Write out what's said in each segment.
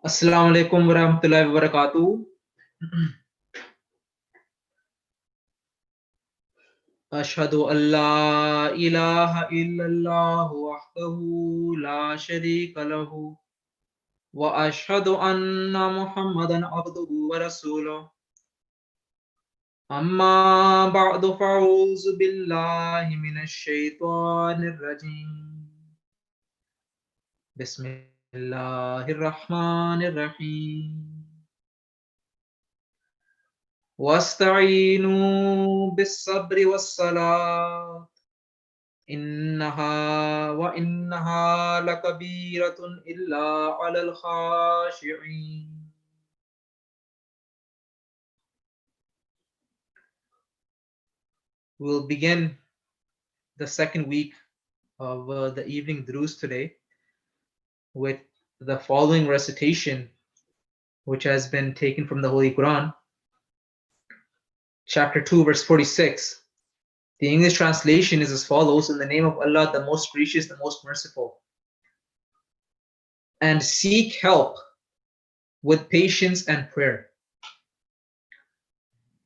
Assalamu alaikum wa rahmatullahi wa barakatuh. Ashhadu an la ilaha illallah wahdahu la sharika lahu wa ashhadu anna Muhammadan abduhu wa rasuluh. Amma ba'du fa'uzu billahi minash shaitanir rajim. Bismillahir rahmanir rahim. واستعينوا بالصبر والصلاة إنها لكبيرة إلا على الخاشعين. We'll begin the second week of the evening drus today with the following recitation, which has been taken from the Holy Quran, chapter 2, verse 46. The English translation is as follows: in the name of Allah, the most gracious, the most merciful. And seek help with patience and prayer.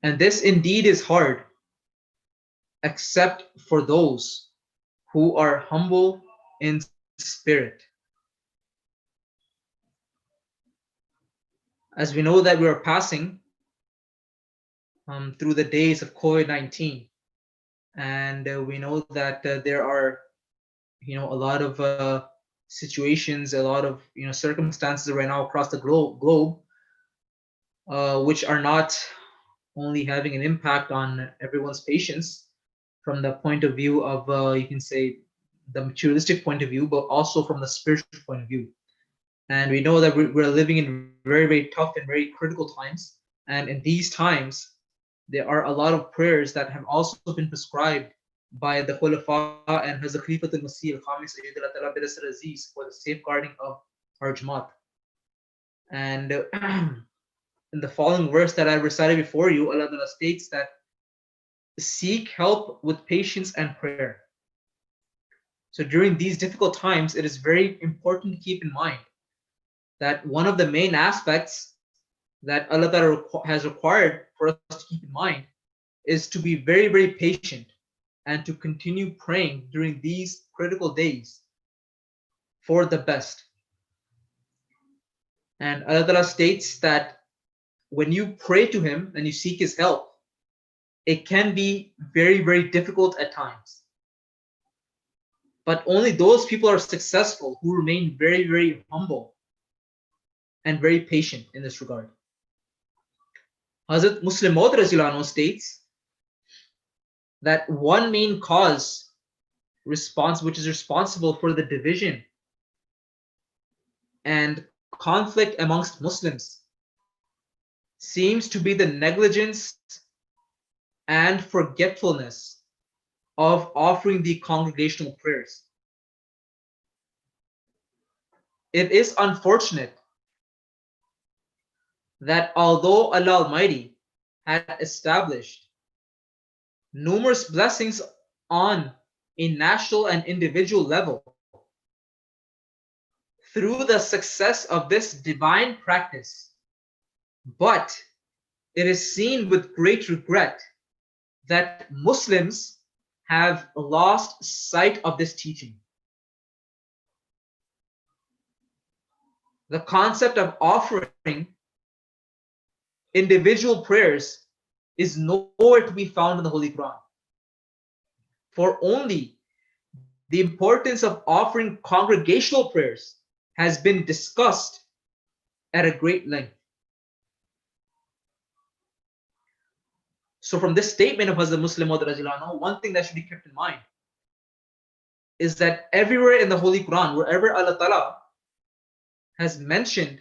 And this indeed is hard, except for those who are humble in spirit. As we know that we are passing through the days of COVID-19, and we know that there are, a lot of situations, a lot of circumstances right now across the globe, which are not only having an impact on everyone's patience from the point of view of, you can say, the materialistic point of view, but also from the spiritual point of view. And we know that we're living in very, very tough and very critical times. And in these times, there are a lot of prayers that have also been prescribed by the Khulafa and Hazrat Khalifatul Masih al-Khamis Aziz for the safeguarding of our Jama'at. And in the following verse that I recited before you, Allah states that seek help with patience and prayer. So during these difficult times, it is very important to keep in mind that one of the main aspects that Allah has required for us to keep in mind is to be very, very patient and to continue praying during these critical days for the best. And Allah states that when you pray to Him and you seek His help, it can be very, very difficult at times. But only those people are successful who remain very, very humble and very patient in this regard. Hazrat Muslim Maud states that one main cause which is responsible for the division and conflict amongst Muslims seems to be the negligence and forgetfulness of offering the congregational prayers. It is unfortunate that although Allah Almighty had established numerous blessings on a national and individual level through the success of this divine practice, but it is seen with great regret that Muslims have lost sight of this teaching. The concept of offering individual prayers is nowhere to be found in the Holy Quran. For only the importance of offering congregational prayers has been discussed at a great length. So from this statement of Hazrat Muslim Maud, one thing that should be kept in mind is that everywhere in the Holy Quran, wherever Allah Ta'ala has mentioned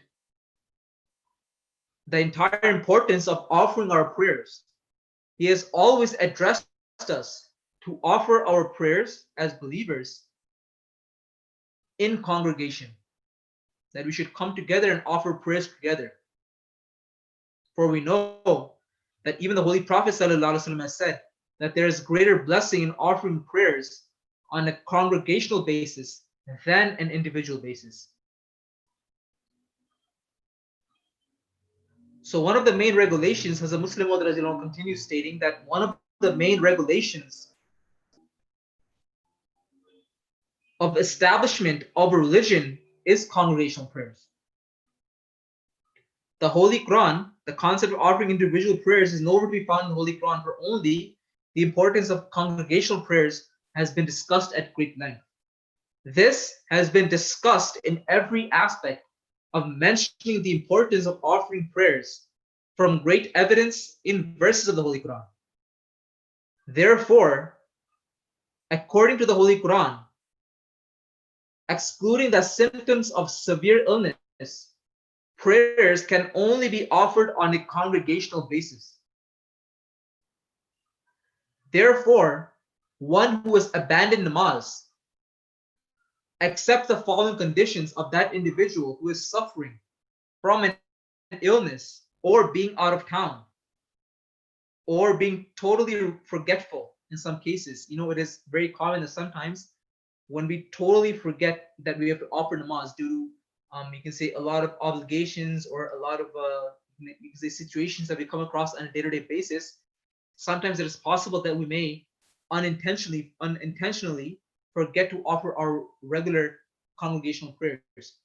the entire importance of offering our prayers, He has always addressed us to offer our prayers as believers in congregation, that we should come together and offer prayers together. For we know that even the Holy Prophet ﷺ has said that there is greater blessing in offering prayers on a congregational basis than an individual basis. So one of the main regulations, as a Muslim continues stating that one of the main regulations of establishment of a religion is congregational prayers. The Holy Quran, the concept of offering individual prayers is nowhere to be found in the Holy Quran, for only the importance of congregational prayers has been discussed at great length. This has been discussed in every aspect of mentioning the importance of offering prayers from great evidence in verses of the Holy Quran. Therefore, according to the Holy Quran, excluding the symptoms of severe illness, prayers can only be offered on a congregational basis. Therefore, one who has abandoned namaz, except the following conditions of that individual who is suffering from an illness or being out of town or being totally forgetful in some cases. It is very common that sometimes when we totally forget that we have to offer namaz due to you can say a lot of obligations or a lot of you can say situations that we come across on a day-to-day basis, sometimes it is possible that we may unintentionally forget to offer our regular congregational prayers.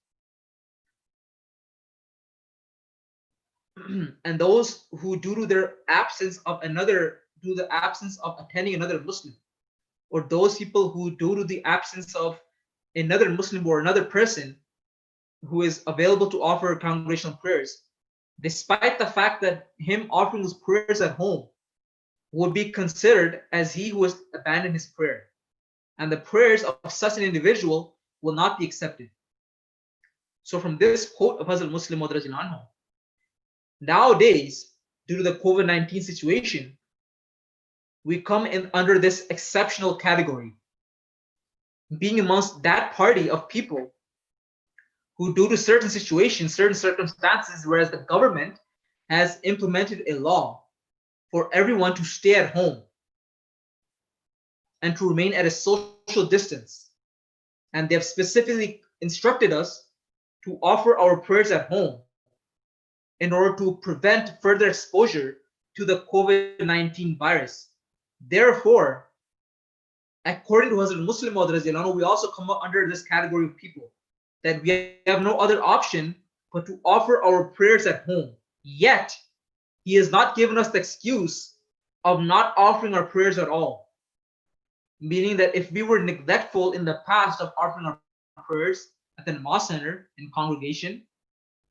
And those who, due to the absence of attending another Muslim, or those people who, due to the absence of another Muslim or another person who is available to offer congregational prayers, despite the fact that him offering his prayers at home would be considered as he who has abandoned his prayer, and the prayers of such an individual will not be accepted. So from this quote of Hazrat Muslim Maud, nowadays, due to the COVID-19 situation, we come in under this exceptional category, being amongst that party of people who, due to certain situations, certain circumstances, whereas the government has implemented a law for everyone to stay at home and to remain at a social distance. And they have specifically instructed us to offer our prayers at home in order to prevent further exposure to the COVID-19 virus. Therefore, according to Hazrat Muslim Maud, we also come under this category of people that we have no other option but to offer our prayers at home. Yet, he has not given us the excuse of not offering our prayers at all. Meaning that if we were neglectful in the past of offering our prayers at the namaz center in congregation,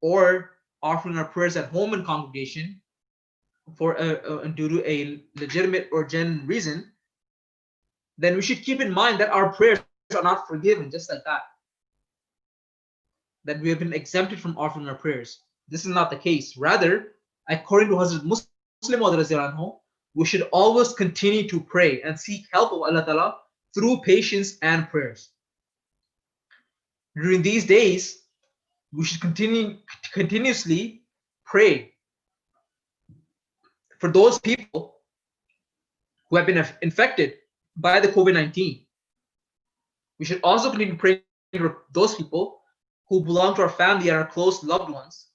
or offering our prayers at home in congregation for due to a legitimate or genuine reason, then we should keep in mind that our prayers are not forgiven just like that. That we have been exempted from offering our prayers. This is not the case. Rather, according to Hazrat Muslim, we should always continue to pray and seek help of Allah Ta'ala through patience and prayers. During these days, we should continuously pray for those people who have been infected by the COVID-19. We should also continue praying for those people who belong to our family and our close loved ones.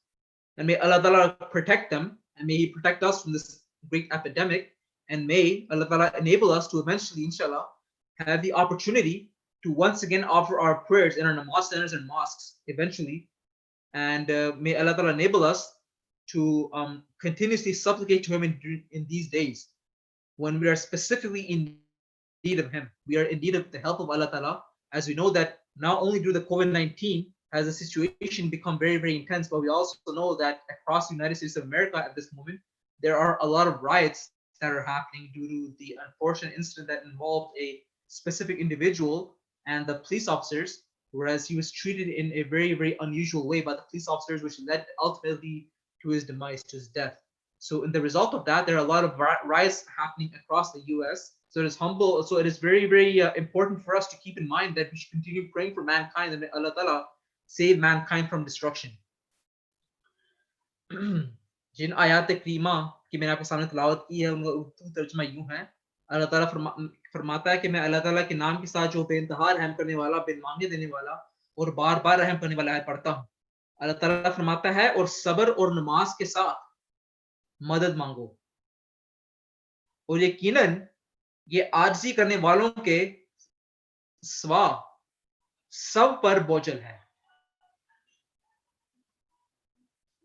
And may Allah Ta'ala protect them, and may He protect us from this great epidemic, and may Allah Ta'ala enable us to eventually, inshallah, have the opportunity to once again offer our prayers in our namaz centers and mosques eventually. And may Allah Ta'ala enable us to continuously supplicate to Him in these days when we are specifically in need of Him. We are in need of the help of Allah Ta'ala, as we know that not only due to the COVID-19 has the situation become very, very intense, but we also know that across the United States of America at this moment, there are a lot of riots that are happening due to the unfortunate incident that involved a specific individual and the police officers, whereas he was treated in a very, very unusual way by the police officers, which led ultimately to his demise, to his death. So in the result of that, there are a lot of riots happening across the US. So it is very, very important for us to keep in mind that we should continue praying for mankind and may Allah Ta'ala save mankind from destruction. जिन आयात करीमा की मैंने आपके सामने तलावत की है उनका उर्दू तर्जुमा यूं है اللہ تعالیٰ فرماتا ہے کہ میں اللہ تعالیٰ کے نام کے ساتھ جو بے انتہا رحم کرنے والا، بے مانگنے دینے والا اور بار بار رحم کرنے والا ہے پڑھتا ہوں. اللہ تعالیٰ فرماتا ہے اور صبر اور نماز کے ساتھ مدد مانگو، اور یقیناً یہ عاجزی کرنے والوں کے سوا سب پر بوجھل ہے.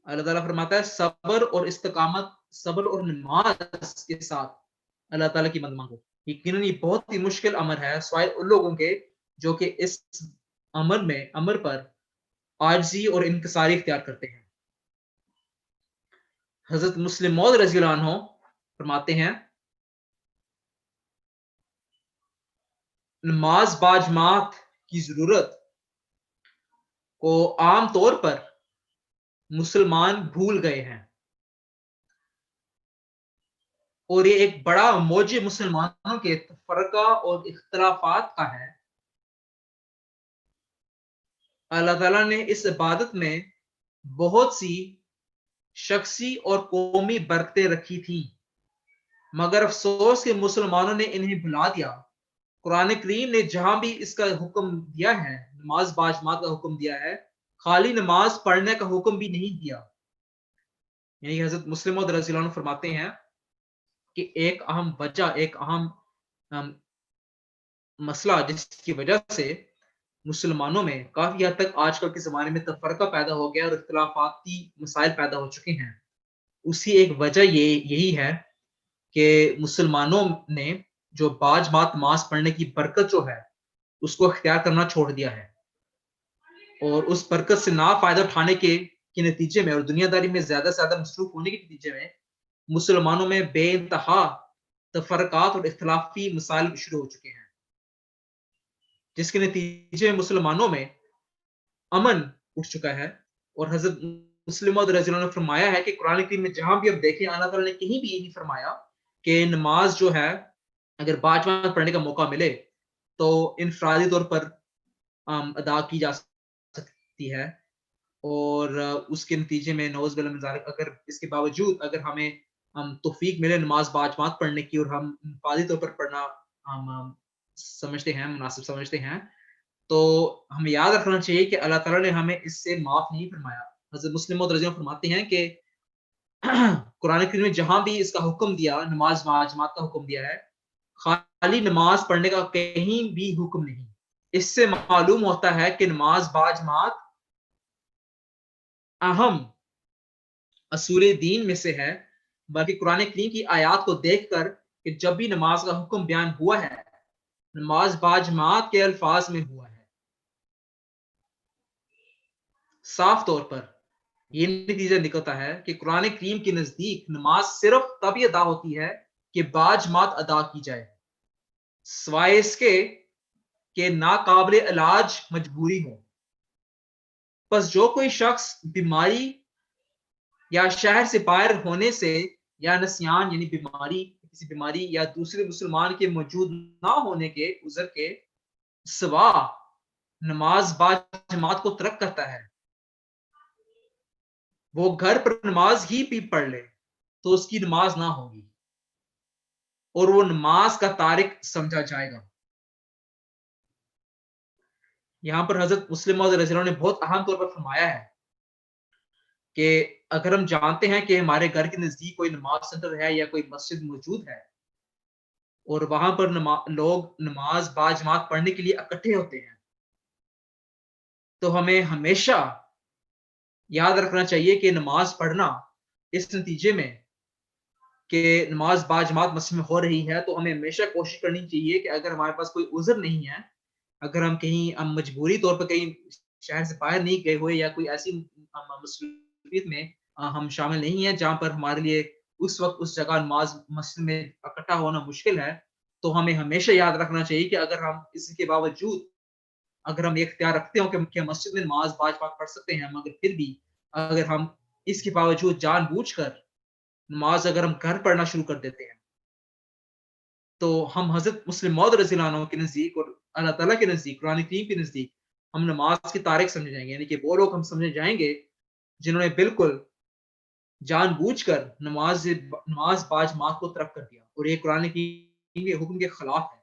اللہ تعالیٰ فرماتا ہے صبر اور استقامت، صبر اور نماز کے ساتھ اللہ تعالیٰ کی مدد مانگو. یقیناً یہ بہت ہی مشکل امر ہے سوائے ان لوگوں کے جو کہ اس امر پر عاجزی اور انکساری اختیار کرتے ہیں. حضرت مسلم موعود رضی اللہ عنہ فرماتے ہیں نماز باجماعت کی ضرورت کو عام طور پر مسلمان بھول گئے ہیں، اور یہ ایک بڑا موجب مسلمانوں کے تفرقہ اور اختلافات کا ہے. اللہ تعالیٰ نے اس عبادت میں بہت سی شخصی اور قومی برکتیں رکھی تھیں، مگر افسوس کہ مسلمانوں نے انہیں بھلا دیا. قرآن کریم نے جہاں بھی اس کا حکم دیا ہے، نماز باجماعت کا حکم دیا ہے، خالی نماز پڑھنے کا حکم بھی نہیں دیا. یعنی حضرت مسلم موعود رضی اللہ عنہ فرماتے ہیں کہ ایک اہم وجہ، ایک اہم مسئلہ جس کی وجہ سے مسلمانوں میں کافی حد تک آج کل کے زمانے میں تفرقہ پیدا ہو گیا اور اختلافاتی مسائل پیدا ہو چکے ہیں، اسی ایک وجہ یہی ہے کہ مسلمانوں نے جو باجماعت نماز پڑھنے کی برکت جو ہے اس کو اختیار کرنا چھوڑ دیا ہے، اور اس برکت سے نا فائدہ اٹھانے کے نتیجے میں اور دنیا داری میں زیادہ سے زیادہ مصروف ہونے کے نتیجے میں مسلمانوں میں بے انتہا تفرقات اور اختلافی مسائل شروع ہو چکے ہیں، جس کے نتیجے میں مسلمانوں میں امن اٹھ چکا ہے. اور حضرت مسلم موعود رضی اللہ عنہ نے فرمایا ہے کہ قرآن کریم میں جہاں بھی آپ دیکھیں اللہ تعالیٰ نے کہیں بھی یہ نہیں فرمایا کہ نماز جو ہے اگر باجماعت پڑھنے کا موقع ملے تو انفرادی طور پر ادا کی جا سکتی ہے، اور اس کے نتیجے میں نعوذ باللہ من ذالک اگر اس کے باوجود اگر ہمیں توفیق ملے نماز باجماعت پڑھنے کی اور ہم انفرادی طور پر پڑھنا ہم سمجھتے ہیں، مناسب سمجھتے ہیں، تو ہمیں یاد رکھنا چاہیے کہ اللہ تعالیٰ نے ہمیں اس سے معاف نہیں فرمایا. حضرت مسلم موعود رضی اللہ عنہ فرماتے ہیں کہ قرآن کریم میں جہاں بھی اس کا حکم دیا، نماز باجماعت کا حکم دیا ہے، خالی نماز پڑھنے کا کہیں بھی حکم نہیں. اس سے معلوم ہوتا ہے کہ نماز باجماعت اہم اصول دین میں سے ہے، بلکہ قرآن کریم کی آیات کو دیکھ کر کہ جب بھی نماز کا حکم بیان ہوا ہے نماز باجماعت کے الفاظ میں ہوا ہے. صاف طور پر یہ نتیجہ نکلتا ہے کہ قرآن کریم کے نزدیک نماز صرف تب ادا ہوتی ہے کہ باجماعت ادا کی جائے، سوائے اس کے کہ ناقابل علاج مجبوری ہو. بس جو کوئی شخص بیماری یا شہر سے باہر ہونے سے یا نسیان یعنی کسی بیماری یا دوسرے مسلمان کے موجود نہ ہونے کے عذر کے سوا نماز باجماعت کو ترک کرتا ہے، وہ گھر پر نماز ہی بھی پڑھ لے تو اس کی نماز نہ ہوگی اور وہ نماز کا تارک سمجھا جائے گا. یہاں پر حضرت مسلم موعود رضی اللہ عنہ نے بہت اہم طور پر فرمایا ہے کہ اگر ہم جانتے ہیں کہ ہمارے گھر کے نزدیک کوئی نماز سینٹر ہے یا کوئی مسجد موجود ہے اور وہاں پر لوگ نماز باجماعت پڑھنے کے لیے اکٹھے ہوتے ہیں، تو ہمیں ہمیشہ یاد رکھنا چاہیے کہ نماز پڑھنا اس نتیجے میں کہ نماز باجماعت مسجد میں ہو رہی ہے تو ہمیں ہمیشہ کوشش کرنی چاہیے کہ اگر ہمارے پاس کوئی عذر نہیں ہے، اگر ہم کہیں مجبوری طور پر کہیں شہر سے باہر نہیں گئے ہوئے یا کوئی ایسی مصروفیت میں ہم شامل نہیں ہیں جہاں پر ہمارے لیے اس وقت اس جگہ نماز مسجد میں اکٹھا ہونا مشکل ہے، تو ہمیں ہمیشہ یاد رکھنا چاہیے کہ اگر ہم اس کے باوجود اگر ہم یہ اختیار رکھتے ہوں کہ مسجد میں نماز باجماعت پڑھ سکتے ہیں، مگر پھر بھی اگر ہم اس کے باوجود جان بوجھ کر نماز اگر ہم گھر پڑھنا شروع کر دیتے ہیں تو ہم حضرت مسلم موعود رضی اللہ عنہ کے نزدیک اور اللہ تعالیٰ کے نزدیک، قرآن کریم کے نزدیک ہم نماز کی تارک سمجھے جائیں گے. یعنی کہ وہ لوگ ہم سمجھے جائیں گے جنہوں نے بالکل جان بوجھ کر نماز باجماعت کو ترک کر دیا. اور یہ قرآن کی کے حکم کے خلاف ہے.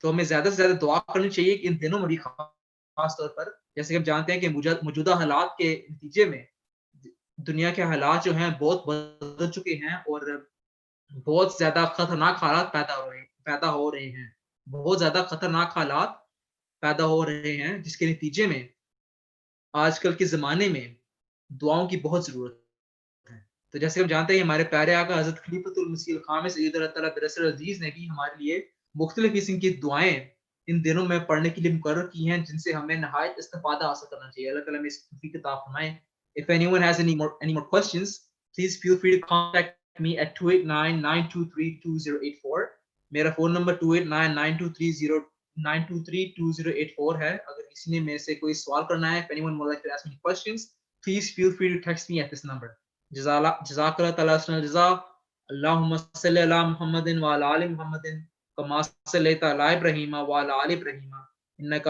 تو ہمیں زیادہ سے زیادہ دعا کرنی چاہیے کہ ان دنوں میں بھی خاص طور پر جیسے کہ ہم جانتے ہیں کہ موجودہ حالات کے نتیجے میں دنیا کے حالات جو ہیں بہت بدل چکے ہیں اور بہت زیادہ خطرناک حالات پیدا ہو رہے ہیں. بہت زیادہ خطرناک حالات پیدا ہو رہے ہیں جس کے نتیجے میں آج کل کے زمانے میں دعاؤں کی بہت ضرورت ہے. تو جیسے ہم جانتے ہیں ہمارے پیارے آقا حضرت خلیفۃ المسیح الخامس سید اللہ تعالیٰ برسر عزیز نے بھی ہمارے لیے مختلف قسم کی دعائیں ان دنوں میں پڑھنے کے لیے مقرر کی ہیں جن سے ہمیں نہایت استفادہ حاصل کرنا چاہیے. اللہ تعالیٰ میں اس کی کتاب فرمائے. If anyone has any more questions, please feel free to contact me at 289-923-2084. میرا فون نمبر 289-923-2084 ہے. اگر کسی نے میرے سے کوئی سوال کرنا ہے, if anyone would like to ask me questions, please feel free to text me at this number. جزاک اللہ تعالیٰ حسن الجزا. اللہم صلی علی محمد وعلی آل محمد کما صلیت علی ابراہیم وعلی آل ابراہیم انک